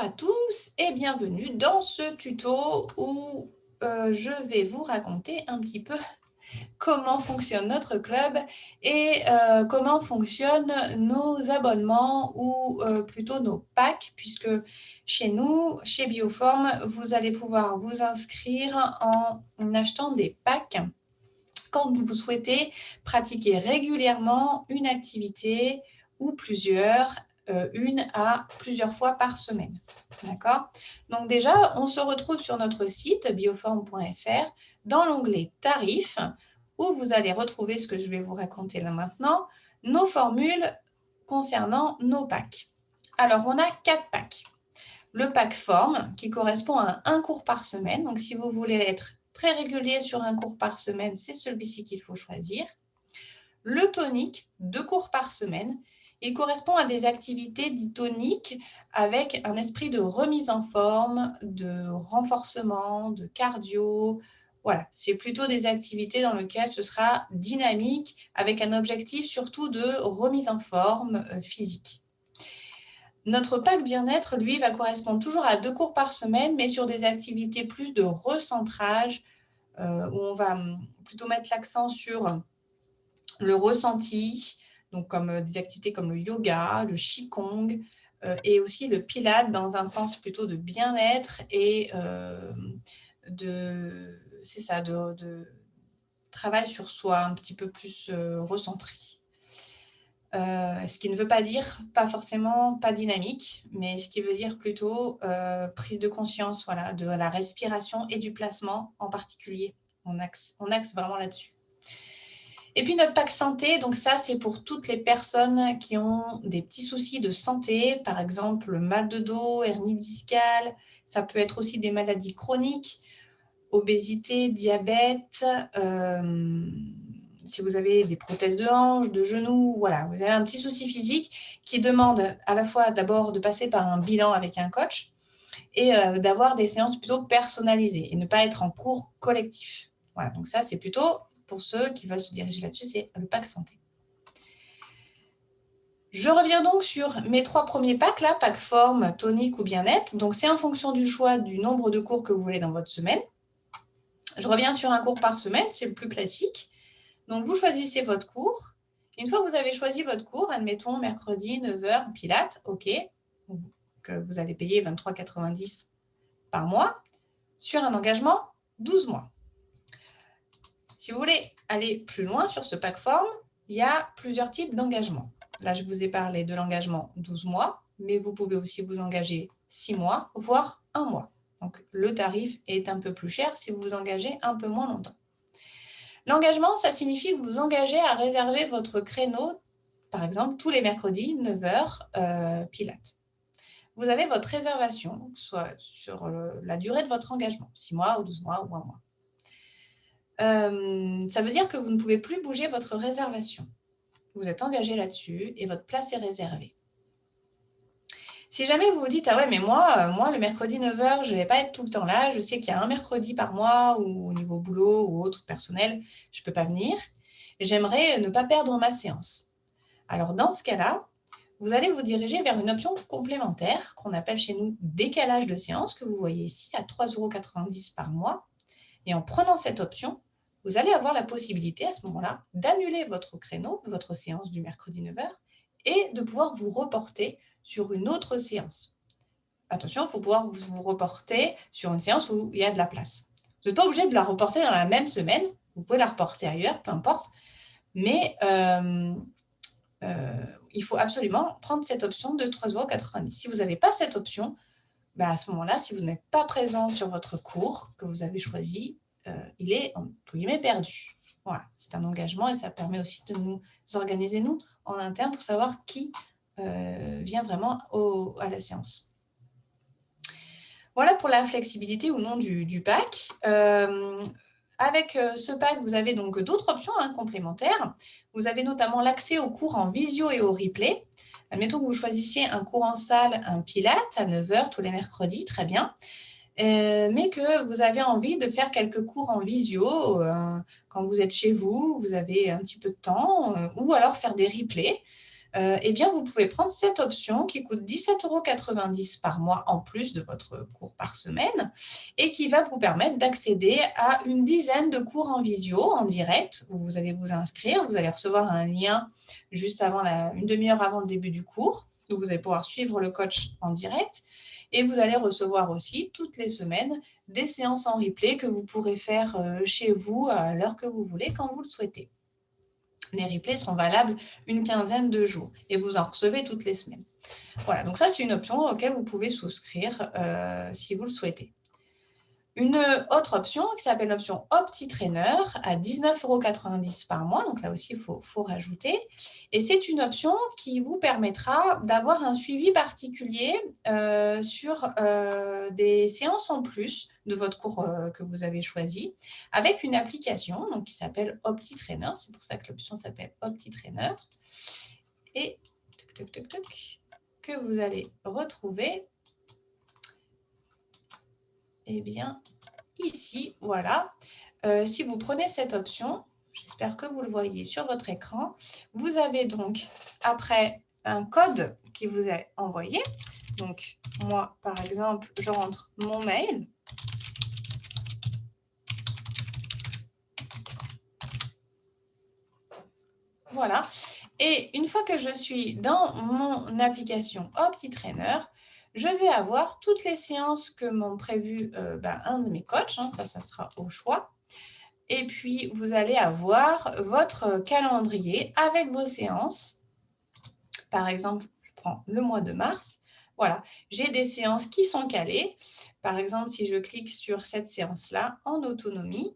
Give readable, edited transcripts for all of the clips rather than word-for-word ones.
à tous et bienvenue dans ce tuto où je vais vous raconter un petit peu comment fonctionne notre club et comment fonctionnent nos abonnements ou plutôt nos packs, puisque chez nous, chez Bioform, vous allez pouvoir vous inscrire en achetant des packs quand vous souhaitez pratiquer régulièrement une activité ou plusieurs, une à plusieurs fois par semaine. D'accord? Donc déjà, on se retrouve sur notre site bioform.fr dans l'onglet Tarifs, où vous allez retrouver ce que je vais vous raconter là maintenant, nos formules concernant nos packs. Alors, on a 4 packs. Le pack forme, qui correspond à un cours par semaine. Donc, si vous voulez être très régulier sur un cours par semaine, c'est celui-ci qu'il faut choisir. Le tonique, 2 cours par semaine. Il correspond à des activités dites toniques avec un esprit de remise en forme, de renforcement, de cardio. Voilà, c'est plutôt des activités dans lesquelles ce sera dynamique avec un objectif surtout de remise en forme physique. Notre pack bien-être, lui, va correspondre toujours à 2 cours par semaine, mais sur des activités plus de recentrage, où on va plutôt mettre l'accent sur le ressenti, donc comme des activités comme le yoga, le qigong, et aussi le pilate dans un sens plutôt de bien-être et c'est ça, de travail sur soi, un petit peu plus recentré. Ce qui ne veut pas dire pas forcément pas dynamique, mais ce qui veut dire plutôt prise de conscience, voilà, de la respiration et du placement en particulier. On axe vraiment là-dessus. Et puis notre pack santé, donc ça c'est pour toutes les personnes qui ont des petits soucis de santé, par exemple le mal de dos, hernie discale, ça peut être aussi des maladies chroniques, obésité, diabète, si vous avez des prothèses de hanche, de genoux, voilà, vous avez un petit souci physique qui demande à la fois d'abord de passer par un bilan avec un coach et d'avoir des séances plutôt personnalisées et ne pas être en cours collectif. Voilà, donc ça, c'est plutôt pour ceux qui veulent se diriger là-dessus, c'est le pack santé. Je reviens donc sur mes 3 premiers packs, là, pack forme, tonique ou bien-être. Donc, c'est en fonction du choix du nombre de cours que vous voulez dans votre semaine. Je reviens sur un cours par semaine, c'est le plus classique. Donc, vous choisissez votre cours. Une fois que vous avez choisi votre cours, admettons mercredi, 9h, Pilates, OK, que vous allez payer 23,90 € par mois, sur un engagement 12 mois. Si vous voulez aller plus loin sur ce pack forme, il y a plusieurs types d'engagements. Là, je vous ai parlé de l'engagement 12 mois, mais vous pouvez aussi vous engager 6 mois, voire 1 mois. Donc, le tarif est un peu plus cher si vous vous engagez un peu moins longtemps. L'engagement, ça signifie que vous vous engagez à réserver votre créneau, par exemple, tous les mercredis, 9h, Pilates. Vous avez votre réservation, soit sur la durée de votre engagement, 6 mois ou 12 mois ou 1 mois. Ça veut dire que vous ne pouvez plus bouger votre réservation. Vous êtes engagé là-dessus et votre place est réservée. Si jamais vous vous dites « Ah ouais, mais moi le mercredi 9h, je ne vais pas être tout le temps là. Je sais qu'il y a un mercredi par mois ou au niveau boulot ou autre personnel, je ne peux pas venir. J'aimerais ne pas perdre ma séance. » Alors, dans ce cas-là, vous allez vous diriger vers une option complémentaire qu'on appelle chez nous décalage de séance, que vous voyez ici à 3,90 € par mois. Et en prenant cette option, vous allez avoir la possibilité à ce moment-là d'annuler votre créneau, votre séance du mercredi 9h, et de pouvoir vous reporter sur une autre séance. Attention, il faut pouvoir vous reporter sur une séance où il y a de la place. Vous n'êtes pas obligé de la reporter dans la même semaine, vous pouvez la reporter ailleurs, peu importe, mais il faut absolument prendre cette option de 3,90 €. Si vous n'avez pas cette option, à ce moment-là, si vous n'êtes pas présent sur votre cours que vous avez choisi, il est, entre guillemets, perdu. Voilà, c'est un engagement et ça permet aussi de nous organiser, nous, en interne, pour savoir qui vient vraiment à la séance. Voilà pour la flexibilité ou non du pack. Avec ce pack, vous avez donc d'autres options complémentaires. Vous avez notamment l'accès aux cours en visio et au replay. Admettons que vous choisissiez un cours en salle, un Pilates à 9h tous les mercredis, très bien. Mais que vous avez envie de faire quelques cours en visio quand vous êtes chez vous, vous avez un petit peu de temps, ou alors faire des replays. eh bien, vous pouvez prendre cette option qui coûte 17,90 € par mois en plus de votre cours par semaine et qui va vous permettre d'accéder à une dizaine de cours en visio, en direct, où vous allez vous inscrire. Vous allez recevoir un lien juste avant une demi-heure avant le début du cours, où vous allez pouvoir suivre le coach en direct. Et vous allez recevoir aussi toutes les semaines des séances en replay que vous pourrez faire chez vous à l'heure que vous voulez, quand vous le souhaitez. Les replays seront valables une quinzaine de jours et vous en recevez toutes les semaines. Voilà, donc ça, c'est une option auquel vous pouvez souscrire si vous le souhaitez. Une autre option qui s'appelle l'option OptiTrainer à 19,90 € par mois. Donc là aussi, il faut rajouter. Et c'est une option qui vous permettra d'avoir un suivi particulier sur des séances en plus de votre cours que vous avez choisi avec une application donc, qui s'appelle OptiTrainer. C'est pour ça que l'option s'appelle OptiTrainer. Et que vous allez retrouver eh bien, ici, voilà. Si vous prenez cette option, j'espère que vous le voyez sur votre écran, vous avez donc après un code qui vous est envoyé. Donc, moi, par exemple, je rentre mon mail. Voilà. Et une fois que je suis dans mon application OptiTrainer, je vais avoir toutes les séances que m'ont prévues un de mes coachs. Hein, ça sera au choix. Et puis, vous allez avoir votre calendrier avec vos séances. Par exemple, je prends le mois de mars. Voilà, j'ai des séances qui sont calées. Par exemple, si je clique sur cette séance-là, en autonomie,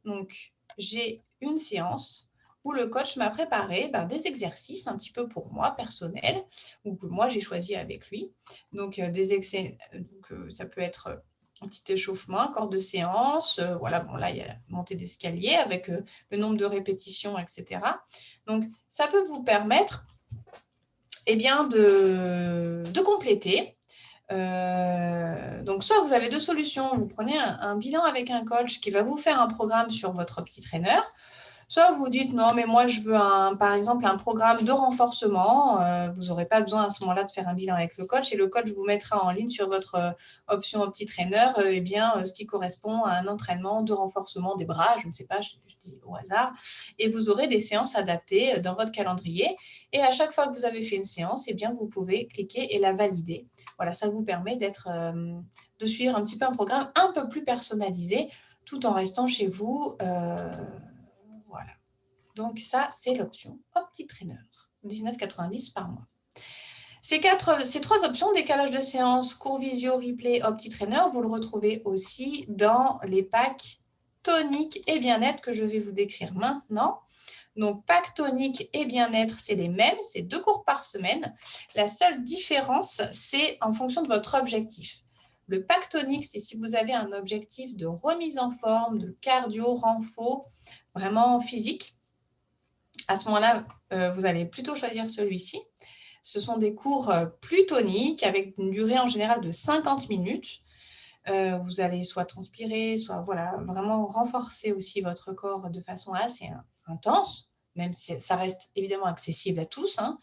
donc j'ai une séance où le coach m'a préparé des exercices un petit peu pour moi, personnels, ou que moi j'ai choisi avec lui. Donc, ça peut être un petit échauffement, un corps de séance. Voilà, bon là, il y a la montée d'escalier avec le nombre de répétitions, etc. Donc, ça peut vous permettre eh bien, de compléter. Donc, soit vous avez deux solutions. Vous prenez un bilan avec un coach qui va vous faire un programme sur votre OptiTrainer. Soit vous dites non, mais moi je veux par exemple un programme de renforcement. Vous n'aurez pas besoin à ce moment-là de faire un bilan avec le coach et le coach vous mettra en ligne sur votre option OptiTrainer ce qui correspond à un entraînement de renforcement des bras, je ne sais pas, je dis au hasard. Et vous aurez des séances adaptées dans votre calendrier. Et à chaque fois que vous avez fait une séance, eh bien, vous pouvez cliquer et la valider. Voilà, ça vous permet de suivre un petit peu un programme un peu plus personnalisé tout en restant chez vous. Voilà. Donc, ça, c'est l'option OptiTrainer, 19,90 € par mois. Ces trois options, décalage de séance, cours visio, replay, OptiTrainer, vous le retrouvez aussi dans les packs tonique et bien-être que je vais vous décrire maintenant. Donc, pack tonique et bien-être, c'est les mêmes, c'est 2 cours par semaine. La seule différence, c'est en fonction de votre objectif. Le pack tonique, c'est si vous avez un objectif de remise en forme, de cardio, renfo, vraiment physique. À ce moment-là, vous allez plutôt choisir celui-ci. Ce sont des cours plus toniques avec une durée en général de 50 minutes. Vous allez soit transpirer, soit vraiment renforcer aussi votre corps de façon assez intense, même si ça reste évidemment accessible à tous. Hein.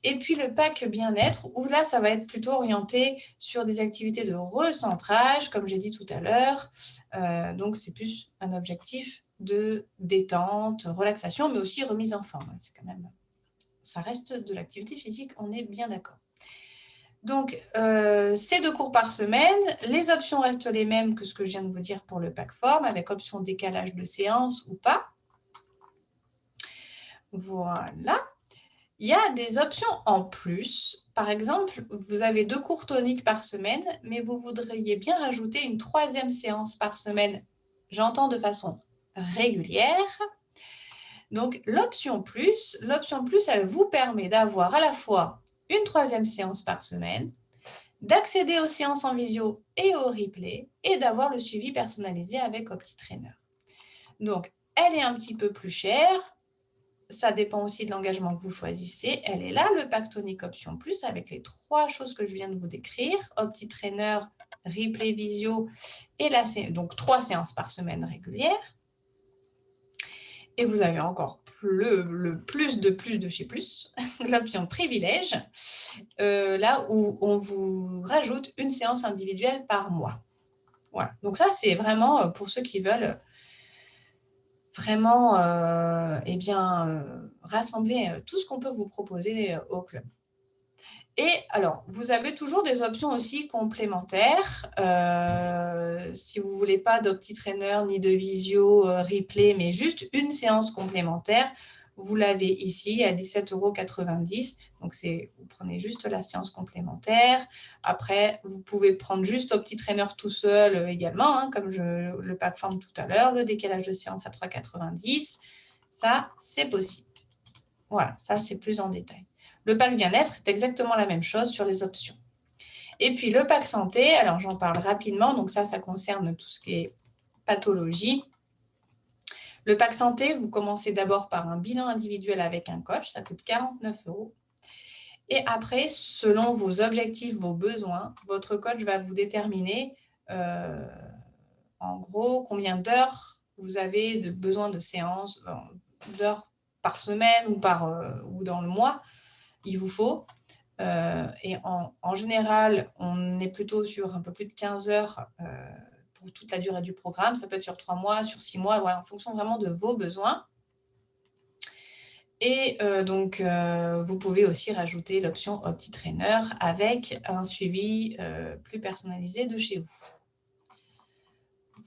Et puis le pack bien-être, où là, ça va être plutôt orienté sur des activités de recentrage, comme j'ai dit tout à l'heure. Donc, c'est plus un objectif de détente, relaxation, mais aussi remise en forme. C'est quand même, ça reste de l'activité physique, on est bien d'accord. Donc, c'est 2 cours par semaine. Les options restent les mêmes que ce que je viens de vous dire pour le pack forme, avec option décalage de séance ou pas. Voilà. Il y a des options en plus. Par exemple, vous avez 2 cours toniques par semaine, mais vous voudriez bien rajouter une 3e séance par semaine, j'entends de façon régulière. Donc, l'option plus, elle vous permet d'avoir à la fois une 3e séance par semaine, d'accéder aux séances en visio et au replay, et d'avoir le suivi personnalisé avec OptiTrainer. Donc, elle est un petit peu plus chère. Ça dépend aussi de l'engagement que vous choisissez. Elle est là, le pack tonique option plus, avec les 3 choses que je viens de vous décrire. OptiTrainer, replay visio, et donc 3 séances par semaine régulières. Et vous avez encore le plus de chez plus, l'option privilège, là où on vous rajoute une séance individuelle par mois. Voilà. Donc ça, c'est vraiment pour ceux qui veulent vraiment rassembler tout ce qu'on peut vous proposer au club. Et alors, vous avez toujours des options aussi complémentaires. Si vous ne voulez pas d'OptiTrainer ni de visio replay, mais juste une séance complémentaire, vous l'avez ici à 17,90 €. Donc, vous prenez juste la séance complémentaire. Après, vous pouvez prendre juste OptiTrainer tout seul également, hein, comme le pack forme tout à l'heure, le décalage de séance à 3,90 €. Ça, c'est possible. Voilà, ça, c'est plus en détail. Le pack bien-être est exactement la même chose sur les options. Et puis, le pack santé, alors j'en parle rapidement. Donc ça concerne tout ce qui est pathologie. Le pack santé, vous commencez d'abord par un bilan individuel avec un coach. Ça coûte 49 €. Et après, selon vos objectifs, vos besoins, votre coach va vous déterminer en gros combien d'heures vous avez besoin de séances, d'heures par semaine ou dans le mois il vous faut. Et en général, on est plutôt sur un peu plus de 15 heures pour toute la durée du programme. Ça peut être sur 3 mois, sur 6 mois, voilà, en fonction vraiment de vos besoins. Et vous pouvez aussi rajouter l'option OptiTrainer avec un suivi plus personnalisé de chez vous.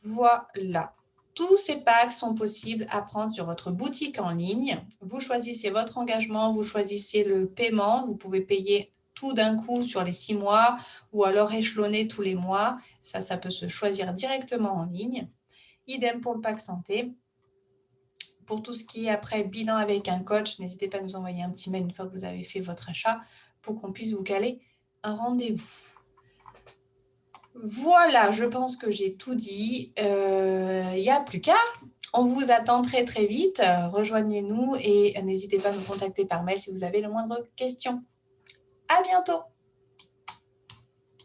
Voilà. Tous ces packs sont possibles à prendre sur votre boutique en ligne. Vous choisissez votre engagement, vous choisissez le paiement. Vous pouvez payer tout d'un coup sur les 6 mois ou alors échelonner tous les mois. Ça peut se choisir directement en ligne. Idem pour le pack santé. Pour tout ce qui est après bilan avec un coach, n'hésitez pas à nous envoyer un petit mail une fois que vous avez fait votre achat pour qu'on puisse vous caler un rendez-vous. Voilà, je pense que j'ai tout dit. Il n'y a plus qu'à. On vous attend très très vite. Rejoignez-nous et n'hésitez pas à nous contacter par mail si vous avez la moindre question. À bientôt!